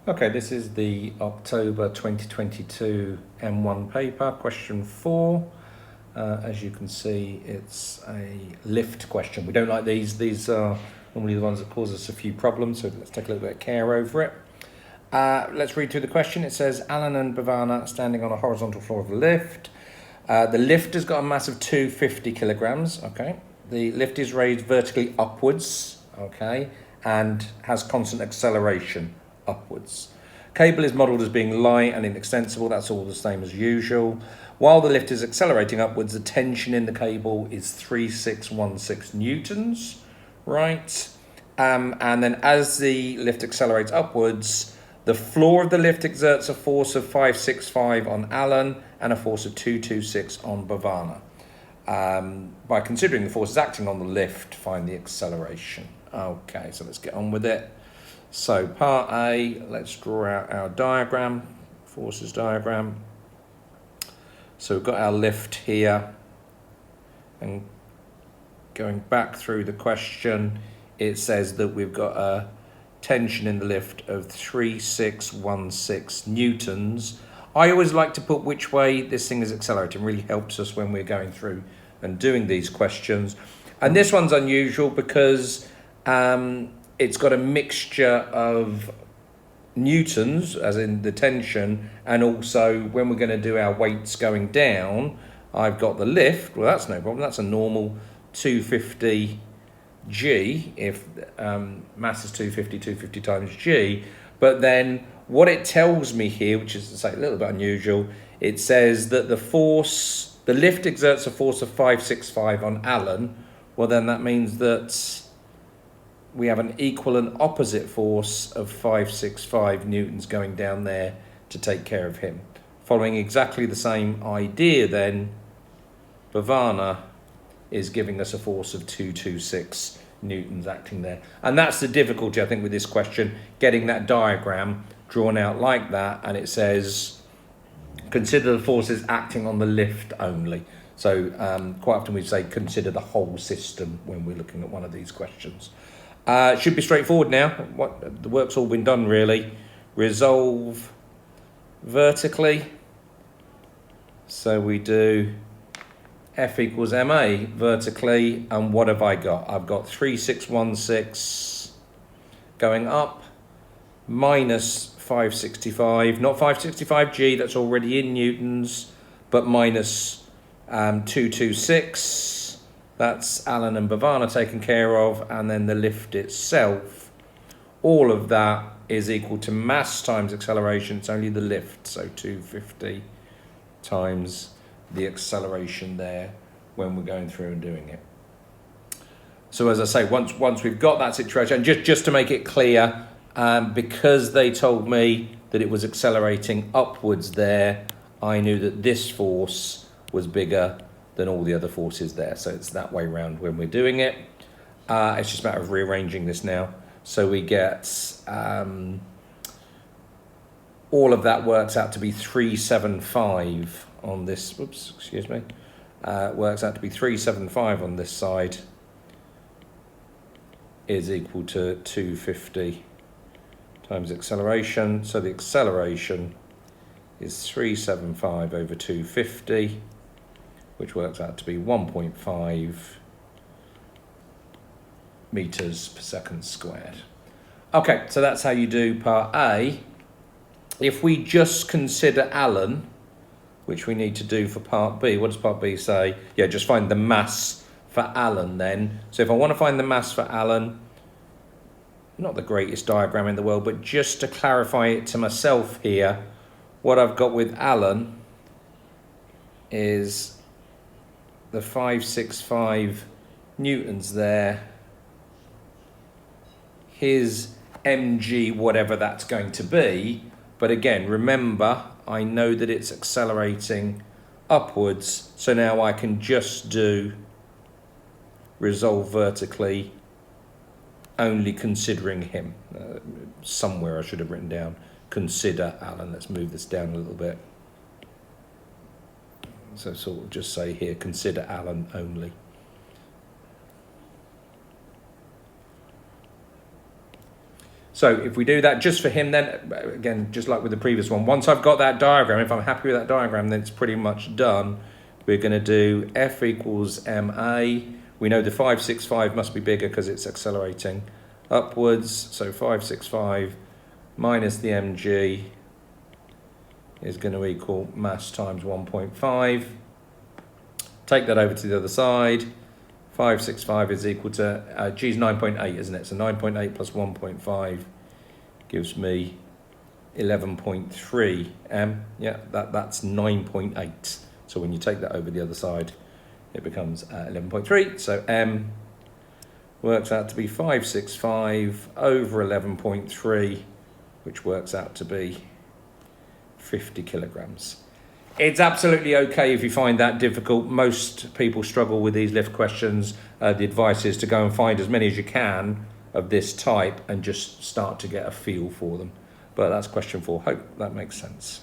Okay, this is the October 2022 M1 paper, question 4. As you can see, it's a lift question. We don't like these. These are normally the ones that cause us a few problems, so let's take a little bit of care over it. Let's read through the question. It says, Alan and Bhavana are standing on a horizontal floor of a lift. The lift has got a mass of 250 kilograms, okay? The lift is raised vertically upwards, okay, and has constant acceleration upwards. Cable is modelled as being light and inextensible. That's all the same as usual. While the lift is accelerating upwards, the tension in the cable is 3616 newtons, right? And then as the lift accelerates upwards, the floor of the lift exerts a force of 565 on Alan and a force of 226 on Bhavana. By considering the forces acting on the lift, find the acceleration. Okay, so let's get on with it. So part A, let's draw out our diagram, forces diagram. So we've got our lift here, and going back through the question, it says that we've got a tension in the lift of 3616 newtons. I always like to put which way this thing is accelerating. It really helps us when we're going through and doing these questions. And this one's unusual because it's got a mixture of newtons, as in the tension, and also when we're going to do our weights going down, I've got the lift. Well, that's no problem. That's a normal 250 G, if mass is 250 times G. But then what it tells me here, which is to say a little bit unusual, it says that the lift exerts a force of 565 on Alan. Well, then that means that we have an equal and opposite force of 565 newtons going down there to take care of him. Following exactly the same idea then, Bhavana is giving us a force of 226 newtons acting there. And that's the difficulty, I think, with this question, getting that diagram drawn out like that, and it says, consider the forces acting on the lift only. So quite often we say consider the whole system when we're looking at one of these questions. Should be straightforward now. The work's all been done, really. Resolve vertically. So we do F equals MA vertically, and what have I got? I've got 3616 going up, minus 565, not 565 G, that's already in newtons, but minus 226. That's Alan and Bhavana taken care of, and then the lift itself, all of that is equal to mass times acceleration. It's only the lift, so 250 times the acceleration there when we're going through and doing it. So as I say, once we've got that situation, just to make it clear, because they told me that it was accelerating upwards there, I knew that this force was bigger than all the other forces there. So it's that way around when we're doing it. It's just a matter of rearranging this now. So we get, all of that works out to be 375 on this, works out to be 375 on this side is equal to 250 times acceleration. So the acceleration is 375 over 250, which works out to be 1.5 meters per second squared. Okay, so that's how you do part A. If we just consider Alan, which we need to do for part B, what does part B say? Yeah, just find the mass for Alan then. So if I want to find the mass for Alan, not the greatest diagram in the world, but just to clarify it to myself here, what I've got with Alan is the 565 newtons there, his mg, whatever that's going to be. But again, remember, I know that it's accelerating upwards, so now I can just do resolve vertically, only considering him. Somewhere I should have written down, consider Alan. Let's move this down a little bit. So sort of just say here, consider Alan only. So if we do that just for him, then again, just like with the previous one, once I've got that diagram, if I'm happy with that diagram, then it's pretty much done. We're going to do F equals ma. We know the 565 must be bigger because it's accelerating upwards. So 565 minus the mg is going to equal mass times 1.5. Take that over to the other side. 565 is equal to, G is 9.8, isn't it? So 9.8 plus 1.5 gives me 11.3 m. Yeah, that's 9.8. So when you take that over the other side, it becomes 11.3. So m works out to be 565 over 11.3, which works out to be 50 kilograms. It's absolutely okay if you find that difficult. Most people struggle with these lift questions. The advice is to go and find as many as you can of this type and just start to get a feel for them. But that's question 4. Hope that makes sense.